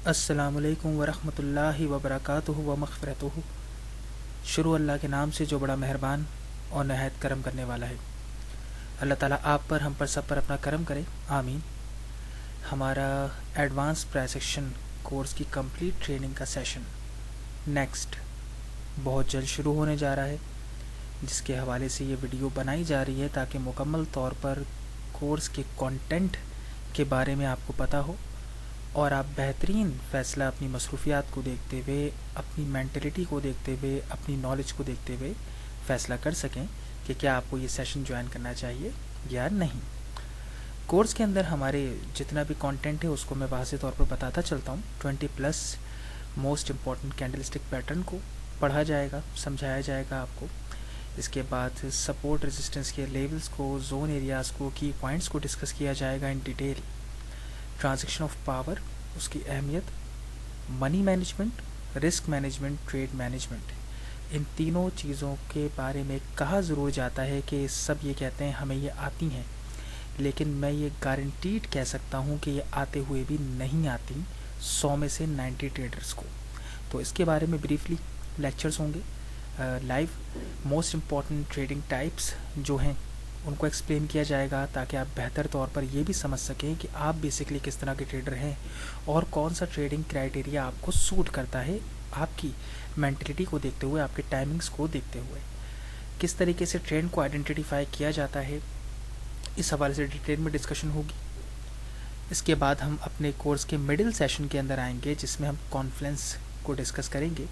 السلام علیکم ورحمۃ اللہ وبرکاتہ و مغفرتہ۔ شروع اللہ کے نام سے جو بڑا مہربان اور نہایت کرم کرنے والا ہے۔ اللہ تعالیٰ آپ پر، ہم پر، سب پر اپنا کرم کرے، آمین۔ ہمارا ایڈوانس پرائسیکشن کورس کی کمپلیٹ ٹریننگ کا سیشن نیکسٹ بہت جلد شروع ہونے جا رہا ہے، جس کے حوالے سے یہ ویڈیو بنائی جا رہی ہے تاکہ مکمل طور پر کورس کے کانٹینٹ کے بارے میں آپ کو پتہ ہو اور آپ بہترین فیصلہ اپنی مصروفیات کو دیکھتے ہوئے، اپنی مینٹلٹی کو دیکھتے ہوئے، اپنی نالج کو دیکھتے ہوئے فیصلہ کر سکیں کہ کیا آپ کو یہ سیشن جوائن کرنا چاہیے یا نہیں۔ کورس کے اندر ہمارے جتنا بھی کانٹینٹ ہے اس کو میں واضح طور پر بتاتا چلتا ہوں۔ 20+ موسٹ امپورٹنٹ کینڈلسٹک پیٹرن کو پڑھا جائے گا، سمجھایا جائے گا آپ کو۔ اس کے بعد سپورٹ ریزسٹنس کے لیولز کو، زون ایریاز کو، کی پوائنٹس کو ڈسکس کیا جائے گا in detail. Transaction of power, اس کی اہمیت، money management, risk management, trade management, ان تینوں چیزوں کے بارے میں کہا ضرور جاتا ہے کہ سب یہ کہتے ہیں ہمیں یہ آتی ہیں، لیکن میں یہ گارنٹیڈ کہہ سکتا ہوں کہ یہ آتے ہوئے بھی نہیں آتی 100 میں سے 90 ٹریڈرز کو۔ تو اس کے بارے میں بریفلی لیکچرز ہوں گے live. Most important trading types جو ہیں ان کو ایکسپلین کیا جائے گا تاکہ آپ بہتر طور پر یہ بھی سمجھ سکیں کہ آپ بیسکلی کس طرح کے ٹریڈر ہیں اور کون سا ٹریڈنگ کرائٹیریا آپ کو سوٹ کرتا ہے، آپ کی مینٹلٹی کو دیکھتے ہوئے، آپ کے ٹائمنگز کو دیکھتے ہوئے۔ کس طریقے سے ٹرینڈ کو آئیڈینٹیفائی کیا جاتا ہے، اس حوالے سے ڈیٹیل میں ڈسکشن ہوگی۔ اس کے بعد ہم اپنے کورس کے مڈل سیشن کے اندر آئیں گے جس میں ہم کانفلنس کو ڈسکس کریں گے۔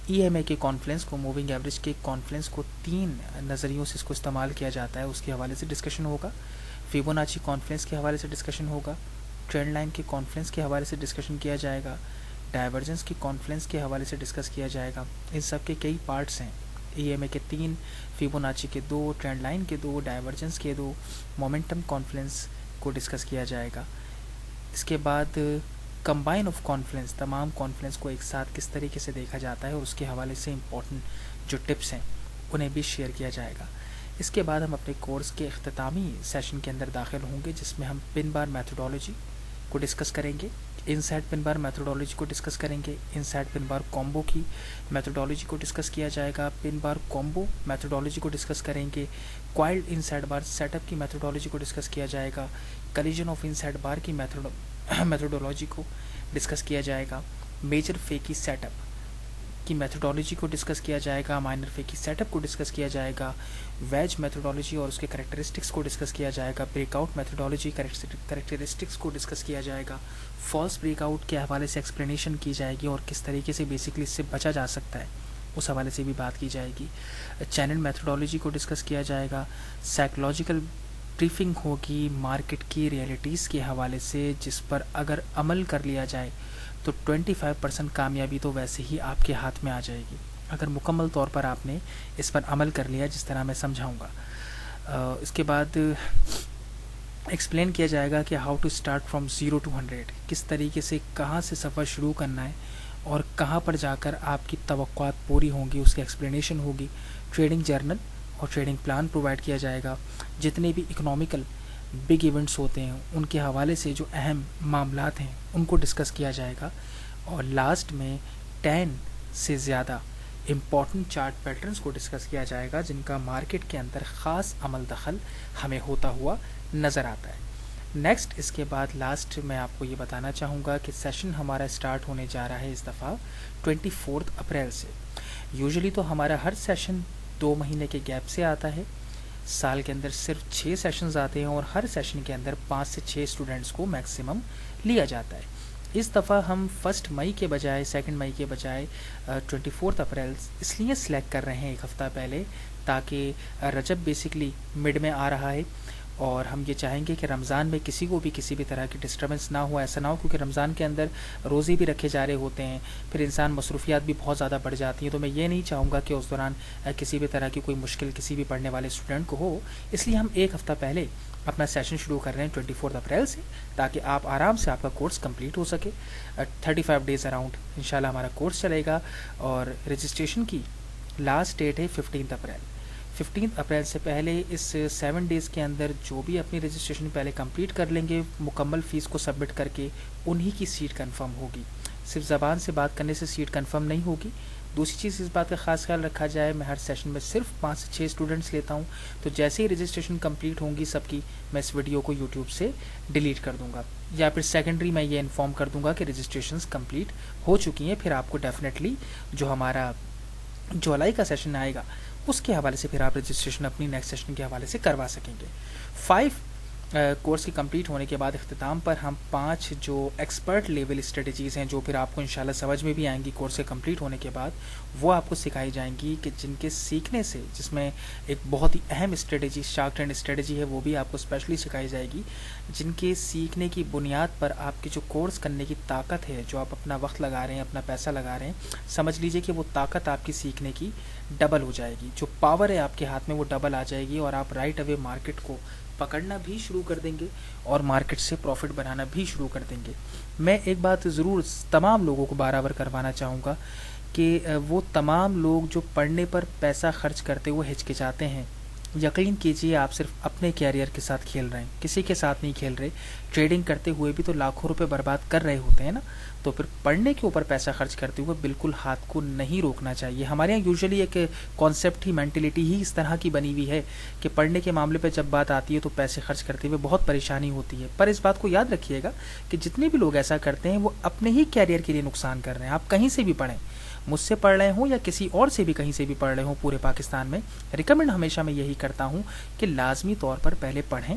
ای ایم اے کے کانفلنس کو، موونگ ایوریج کے کانفلنس کو 3 نظریوں سے اس کو استعمال کیا جاتا ہے، اس کے حوالے سے ڈسکشن ہوگا۔ فیبوناچی کانفلنس کے حوالے سے ڈسکشن ہوگا۔ ٹرینڈ لائن کے کانفلنس کے حوالے سے ڈسکشن کیا جائے گا۔ ڈائیورجنس کی کانفلنس کے حوالے سے ڈسکس کیا جائے گا۔ ان سب کے کئی پارٹس ہیں، ای ایم اے کے 3، فیبوناچی کے 2، ٹرینڈ لائن کے 2، ڈائیورجنس کے 2، مومنٹم کانفلنس کو ڈسکس کیا جائے گا۔ اس کے بعد کمبائن آف کانفلنس، تمام کانفلنس کو ایک ساتھ کس طریقے سے دیکھا جاتا ہے اور اس کے حوالے سے امپورٹنٹ جو ٹپس ہیں انہیں بھی شیئر کیا جائے گا۔ اس کے بعد ہم اپنے کورس کے اختتامی سیشن کے اندر داخل ہوں گے جس میں ہم پن بار میتھڈالوجی کو ڈسکس کریں گے، انسائڈ پن بار میتھڈالوجی کو ڈسکس کریں گے، انسائڈ پن بار کومبو کی میتھڈالوجی کو ڈسکس کیا جائے گا، پن بار کومبو میتھڈالوجی کو ڈسکس کریں گے، کوائلڈ انسائڈ بار سیٹ اپ کی میتھڈالوجی کو ڈسکس کیا جائے گا، کلیجن آف انسائڈ بار کی میتھڈالوجی کو ڈسکس کیا جائے گا، میجر فیکی سیٹ اپ کی میتھڈالوجی کو ڈسکس کیا جائے گا، مائنر فیکی سیٹ اپ کو ڈسکس کیا جائے گا، ویج میتھڈالوجی اور اس کے کریکٹرسٹکس کو ڈسکس کیا جائے گا، بریک آؤٹ میتھڈالوجی کریکٹرسٹکس کو ڈسکس کیا جائے گا، فالس بریک آؤٹ کے حوالے سے ایکسپلینیشن کی جائے گی اور کس طریقے سے بیسکلی اس سے بچا جا سکتا ہے اس حوالے سے بھی بات کی جائے گی، چینل میتھڈالوجی کو ڈسکس کیا جائے گا، سائیکولوجیکل بریفنگ ہوگی مارکیٹ کی ریئلٹیز کے حوالے سے جس پر اگر عمل کر لیا جائے تو 25% کامیابی تو ویسے ہی آپ کے ہاتھ میں آ جائے گی اگر مکمل طور پر آپ نے اس پر عمل کر لیا جس طرح میں سمجھاؤں گا۔ اس کے بعد ایکسپلین کیا جائے گا کہ how to start from 0 to 100، کس طریقے سے کہاں سے سفر شروع کرنا ہے اور کہاں پر جا کر آپ کی توقعات پوری ہوں گی، اس کی ایکسپلینیشن ہوگی۔ ٹریڈنگ جرنل اور ٹریڈنگ پلان پرووائڈ کیا جائے گا۔ جتنے بھی اکنامیکل بگ ایونٹس ہوتے ہیں ان کے حوالے سے جو اہم معاملات ہیں ان کو ڈسکس کیا جائے گا، اور لاسٹ میں 10 سے زیادہ امپورٹنٹ چارٹ پیٹرنز کو ڈسکس کیا جائے گا جن کا مارکیٹ کے اندر خاص عمل دخل ہمیں ہوتا ہوا نظر آتا ہے۔ نیکسٹ، اس کے بعد لاسٹ میں آپ کو یہ بتانا چاہوں گا کہ سیشن ہمارا اسٹارٹ ہونے جا رہا ہے اس دفعہ 24 اپریل سے۔ یوزلی تو ہمارا ہر سیشن 2 مہینے کے گیپ سے آتا ہے، سال کے اندر صرف 6 سیشنز آتے ہیں اور ہر سیشن کے اندر 5 سے 6 اسٹوڈنٹس کو میکسیمم لیا جاتا ہے۔ اس دفعہ ہم 1 مئی کے بجائے 2 مئی کے بجائے 24 اپریل اس لیے سلیکٹ کر رہے ہیں ایک ہفتہ پہلے تاکہ رجب بیسکلی مڈ میں آ رہا ہے اور ہم یہ چاہیں گے کہ رمضان میں کسی کو بھی کسی بھی طرح کی ڈسٹربنس نہ ہو، ایسا نہ ہو کیونکہ رمضان کے اندر روزے بھی رکھے جا رہے ہوتے ہیں، پھر انسان مصروفیات بھی بہت زیادہ بڑھ جاتی ہیں، تو میں یہ نہیں چاہوں گا کہ اس دوران کسی بھی طرح کی کوئی مشکل کسی بھی پڑھنے والے اسٹوڈنٹ کو ہو، اس لیے ہم ایک ہفتہ پہلے اپنا سیشن شروع کر رہے ہیں 24 اپریل سے تاکہ آپ آرام سے آپ کا کورس کمپلیٹ ہو سکے۔ 35 ڈیز اراؤنڈ انشاءاللہ ہمارا کورس چلے گا اور رجسٹریشن کی لاسٹ ڈیٹ ہے 15 اپریل۔ 15 اپریل سے پہلے اس 7 ڈیز کے اندر جو بھی اپنی رجسٹریشن پہلے کمپلیٹ کر لیں گے مکمل فیس کو سبمٹ کر کے، انہی کی سیٹ کنفرم ہوگی. صرف زبان سے بات کرنے سے سیٹ کنفرم نہیں ہوگی. دوسری چیز اس بات کا خاص خیال رکھا جائے، میں ہر سیشن میں صرف 5 سے 6 اسٹوڈنٹس لیتا ہوں، تو جیسے ہی رجسٹریشن کمپلیٹ ہوں گی سب کی، میں اس ویڈیو کو یوٹیوب سے ڈیلیٹ کر دوں گا، یا پھر سیکنڈری میں یہ انفارم کر دوں گا کہ رجسٹریشنز کمپلیٹ ہو چکی ہیں. پھر آپ کو ڈیفینیٹلی جو ہمارا جولائی کا سیشن آئے گا اس کے حوالے سے پھر آپ رجسٹریشن اپنی نیکسٹ سیشن کے حوالے سے کروا سکیں گے. 5 کورس کی کمپلیٹ ہونے کے بعد اختتام پر ہم 5 جو ایکسپرٹ لیول اسٹریٹجیز ہیں، جو پھر آپ کو انشاءاللہ سمجھ میں بھی آئیں گی کورس کے کمپلیٹ ہونے کے بعد، وہ آپ کو سکھائی جائیں گی، کہ جن کے سیکھنے سے، جس میں ایک بہت ہی اہم اسٹریٹجی شارک ٹینک اسٹریٹجی ہے، وہ بھی آپ کو اسپیشلی سکھائی جائے گی، جن کے سیکھنے کی بنیاد پر آپ کی جو کورس کرنے کی طاقت ہے، جو آپ اپنا وقت لگا رہے ہیں، اپنا پیسہ لگا رہے ہیں، سمجھ لیجئے کہ وہ طاقت آپ کی سیکھنے کی ڈبل ہو جائے گی. جو پاور ہے آپ کے ہاتھ میں وہ ڈبل آ جائے گی، اور آپ رائٹ اوے مارکیٹ کو پکڑنا بھی شروع کر دیں گے اور مارکیٹ سے پروفٹ بنانا بھی شروع کر دیں گے. میں ایک بات ضرور تمام لوگوں کو برابر کروانا چاہوں گا کہ وہ تمام لوگ جو پڑھنے پر پیسہ خرچ کرتے ہوئے ہچکچاتے ہیں، یقین کیجئے آپ صرف اپنے کیریئر کے ساتھ کھیل رہے ہیں، کسی کے ساتھ نہیں کھیل رہے. ٹریڈنگ کرتے ہوئے بھی تو لاکھوں روپے برباد کر رہے ہوتے ہیں نا، تو پھر پڑھنے کے اوپر پیسہ خرچ کرتے ہوئے بالکل ہاتھ کو نہیں روکنا چاہیے. ہمارے یہاں یوزلی ایک کانسیپٹ ہی، مینٹلٹی ہی اس طرح کی بنی ہوئی ہے کہ پڑھنے کے معاملے پہ جب بات آتی ہے تو پیسے خرچ کرتے ہوئے بہت پریشانی ہوتی ہے. پر اس بات کو یاد رکھیے گا کہ جتنے بھی لوگ ایسا کرتے ہیں وہ اپنے ہی کیریئر کے لیے نقصان کر رہے ہیں. آپ کہیں سے بھی پڑھیں، مجھ سے پڑھ رہے ہوں یا کسی اور سے بھی کہیں سے بھی پڑھ رہے ہوں پورے پاکستان میں، ریکمینڈ ہمیشہ میں یہی کرتا ہوں کہ لازمی طور پر پہلے پڑھیں،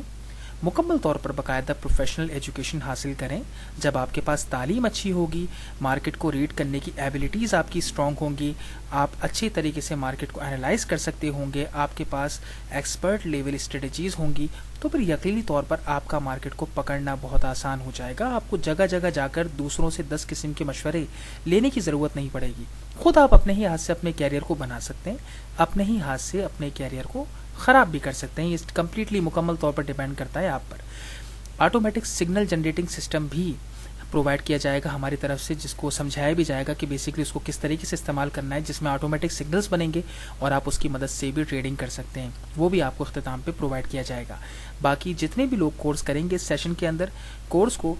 مکمل طور پر باقاعدہ پروفیشنل ایجوکیشن حاصل کریں. جب آپ کے پاس تعلیم اچھی ہوگی، مارکیٹ کو ریڈ کرنے کی ایبلٹیز آپ کی اسٹرانگ ہوں گی، آپ اچھی طریقے سے مارکیٹ کو انالائز کر سکتے ہوں گے، آپ کے پاس ایکسپرٹ لیول اسٹریٹجیز ہوں گی، تو پھر یقینی طور پر آپ کا مارکیٹ کو پکڑنا بہت آسان ہو جائے گا. آپ کو جگہ جگہ جا کر دوسروں سے 10 قسم کے مشورے لینے کی ضرورت نہیں پڑے گی. خود آپ اپنے ہی ہاتھ سے اپنے کیریئر کو بنا سکتے ہیں، اپنے ہی ہاتھ سے اپنے کیریئر کو خراب بھی کر سکتے ہیں. یہ کمپلیٹلی مکمل طور پر ڈیپینڈ کرتا ہے آپ پر. آٹومیٹک سگنل جنریٹنگ سسٹم بھی پرووائڈ کیا جائے گا ہماری طرف سے، جس کو سمجھایا بھی جائے گا کہ بیسکلی اس کو کس طریقے سے استعمال کرنا ہے، جس میں آٹومیٹک سگنلز بنیں گے اور آپ اس کی مدد سے بھی ٹریڈنگ کر سکتے ہیں. وہ بھی آپ کو اختتام پہ پرووائڈ کیا جائے گا. باقی جتنے بھی لوگ کورس کریں گے اس سیشن کے اندر، کورس کو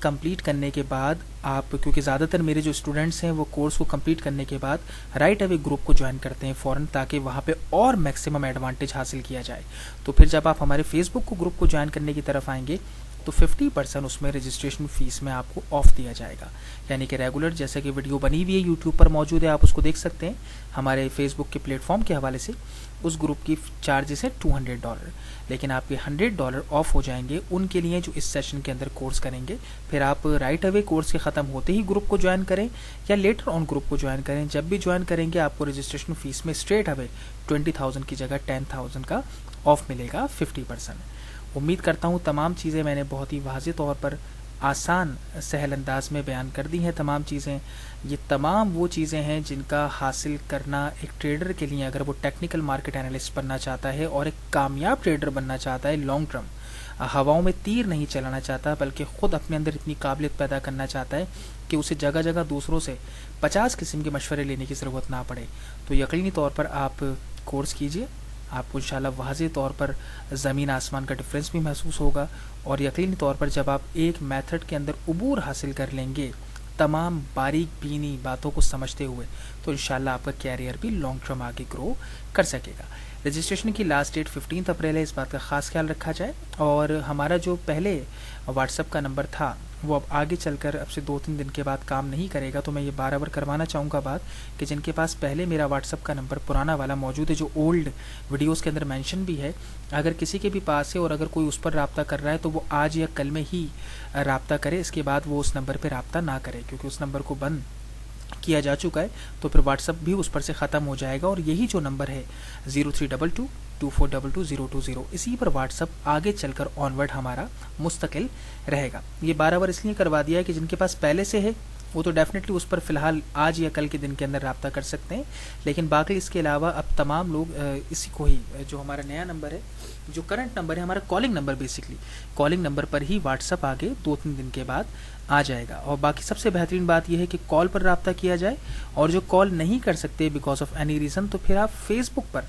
کمپلیٹ کرنے کے بعد آپ، کیونکہ زیادہ تر میرے جو اسٹوڈنٹس ہیں وہ کورس کو کمپلیٹ کرنے کے بعد رائٹ اوے گروپ کو جوائن کرتے ہیں فوراً، تاکہ وہاں پہ اور میکسیمم ایڈوانٹیج حاصل کیا جائے. تو پھر جب آپ ہمارے فیس بک کو گروپ کو جوائن کرنے کی طرف آئیں گے تو 50% اس میں رجسٹریشن فیس میں آپ کو آف دیا جائے گا. یعنی کہ ریگولر جیسے کہ ویڈیو بنی ہوئی ہے یوٹیوب پر موجود ہے، آپ اس کو دیکھ سکتے ہیں ہمارے فیس بک کے پلیٹ فارم کے حوالے سے. اس گروپ کی چارجز ہے $200، لیکن آپ کے $100 آف ہو جائیں گے ان کے لیے جو اس سیشن کے اندر کورس کریں گے. پھر آپ رائٹ اوے کورس کے ختم ہوتے ہی گروپ کو جوائن کریں یا لیٹر آن گروپ کو جوائن کریں، جب بھی جوائن کریں گے آپ کو رجسٹریشن فیس میں اسٹریٹ اوے 20,000 کی جگہ 10,000 کا آف ملے گا 50%. امید کرتا ہوں تمام چیزیں میں نے بہت ہی واضح طور پر آسان سہل انداز میں بیان کر دی ہیں. تمام چیزیں، یہ تمام وہ چیزیں ہیں جن کا حاصل کرنا ایک ٹریڈر کے لیے، اگر وہ ٹیکنیکل مارکیٹ انالسٹ بننا چاہتا ہے اور ایک کامیاب ٹریڈر بننا چاہتا ہے، لانگ ٹرم ہواؤں میں تیر نہیں چلانا چاہتا بلکہ خود اپنے اندر اتنی قابلیت پیدا کرنا چاہتا ہے کہ اسے جگہ جگہ دوسروں سے 50 قسم کے مشورے لینے کی ضرورت نہ پڑے، تو یقینی طور پر آپ کورس کیجئے. آپ کو انشاءاللہ واضح طور پر زمین آسمان کا ڈفرینس بھی محسوس ہوگا، اور یقینی طور پر جب آپ ایک میتھڈ کے اندر عبور حاصل کر لیں گے تمام باریک بینی باتوں کو سمجھتے ہوئے، تو انشاءاللہ آپ کا کیریئر بھی لانگ ٹرم آگے گرو کر سکے گا. رجسٹریشن کی لاسٹ ڈیٹ 15 اپریل ہے، اس بات کا خاص خیال رکھا جائے. اور ہمارا جو پہلے واٹس ایپ کا نمبر تھا وہ اب آگے چل کر اب سے 2-3 دن کے بعد کام نہیں کرے گا، تو میں یہ بار بار کروانا چاہوں گا بات کہ جن کے پاس پہلے میرا واٹس ایپ کا نمبر پرانا والا موجود ہے، جو اولڈ ویڈیوز کے اندر مینشن بھی ہے، اگر کسی کے بھی پاس ہے اور اگر کوئی اس پر رابطہ کر رہا ہے تو وہ آج یا کل میں ہی رابطہ کرے. اس کے بعد وہ اس نمبر پہ رابطہ نہ کرے، کیونکہ اس نمبر کو بند کیا جا چکا ہے، تو پھر واٹس ایپ بھی اس پر سے ختم ہو جائے گا. اور یہی جو نمبر ہے 032224222020، اسی پر واٹس ایپ آگے چل کر آن ورڈ ہمارا مستقل رہے گا. یہ بار بار اس لیے کروا دیا ہے کہ جن کے پاس پہلے سے ہے وہ تو ڈیفینیٹلی اس پر فی الحال آج یا کل کے دن کے اندر رابطہ کر سکتے ہیں. لیکن باقی اس کے علاوہ اب تمام لوگ اسی کو ہی جو ہمارا نیا نمبر ہے, جو کرنٹ نمبر ہے ہمارا calling number, basically calling number پر ہی واٹس اپ آگے 2-3 دن کے بعد آ جائے گا. اور باقی سب سے بہترین بات یہ ہے کہ کال پر رابطہ کیا جائے, اور جو کال نہیں کر سکتے بیکاز آف اینی ریزن, تو پھر آپ فیس بک پر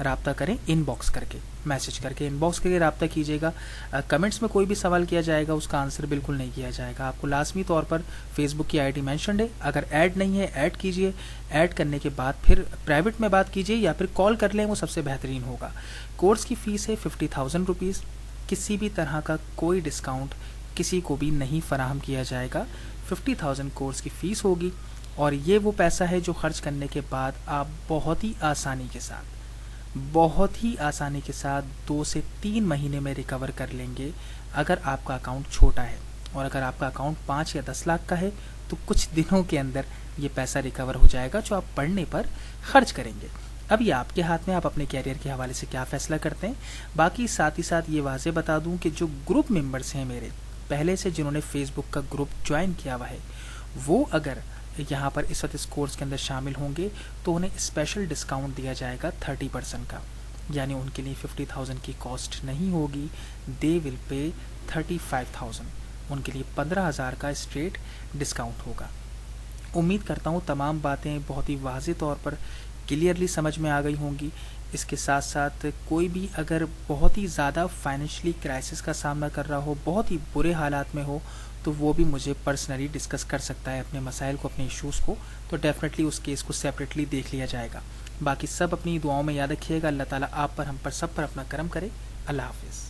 رابطہ کریں, ان باکس کر کے میسج کر کے ان باکس کر کے رابطہ کیجیے گا. کمنٹس میں کوئی بھی سوال کیا جائے گا اس کا آنسر بالکل نہیں کیا جائے گا. آپ کو لازمی طور پر فیس بک کی آئی ڈی مینشنڈ ہے, اگر ایڈ نہیں ہے ایڈ کیجیے, ایڈ کرنے کے بعد پھر پرائیویٹ میں بات کیجیے یا پھر کال کر لیں, وہ سب سے بہترین ہوگا. کورس کی فیس ہے 50,000 روپیز. کسی بھی طرح کا کوئی ڈسکاؤنٹ کسی کو بھی نہیں فراہم کیا جائے گا. 50,000 کورس کی فیس ہوگی, اور یہ وہ پیسہ ہے جو خرچ کرنے کے بعد آپ بہت ہی آسانی کے ساتھ 2 سے 3 مہینے میں ریکور کر لیں گے. اگر آپ کا اکاؤنٹ چھوٹا ہے, اور اگر آپ کا اکاؤنٹ 5 یا 10 لاکھ کا ہے تو کچھ دنوں کے اندر یہ پیسہ ریکور ہو جائے گا جو آپ پڑھنے پر خرچ کریں گے. اب یہ آپ کے ہاتھ میں, آپ اپنے کیریئر کے حوالے سے کیا فیصلہ کرتے ہیں. باقی ساتھ ہی ساتھ یہ واضح بتا دوں کہ جو گروپ ممبرس ہیں میرے پہلے سے, جنہوں نے فیس بک کا گروپ جوائن کیا ہوا ہے, وہ اگر یہاں پر اس وقت اس کورس کے اندر شامل ہوں گے تو انہیں اسپیشل ڈسکاؤنٹ دیا جائے گا 30% کا. یعنی ان کے لیے 50,000 کی کاسٹ نہیں ہوگی, دے ول پے 35,000. ان کے لیے 15,000 کا اسٹریٹ ڈسکاؤنٹ ہوگا. امید کرتا ہوں تمام باتیں بہت ہی واضح طور پر کلیئرلی سمجھ میں آ گئی ہوں گی. اس کے ساتھ ساتھ کوئی بھی اگر بہت ہی زیادہ فائنینشلی کرائسس کا سامنا کر رہا ہو, بہت ہی برے حالات میں ہو, تو وہ بھی مجھے پرسنلی ڈسکس کر سکتا ہے اپنے مسائل کو, اپنے ایشوز کو. تو ڈیفینیٹلی اس کیس کو سیپریٹلی دیکھ لیا جائے گا. باقی سب اپنی دعاؤں میں یاد رکھیے گا. اللہ تعالیٰ آپ پر, ہم پر, سب پر اپنا کرم کرے. اللہ حافظ.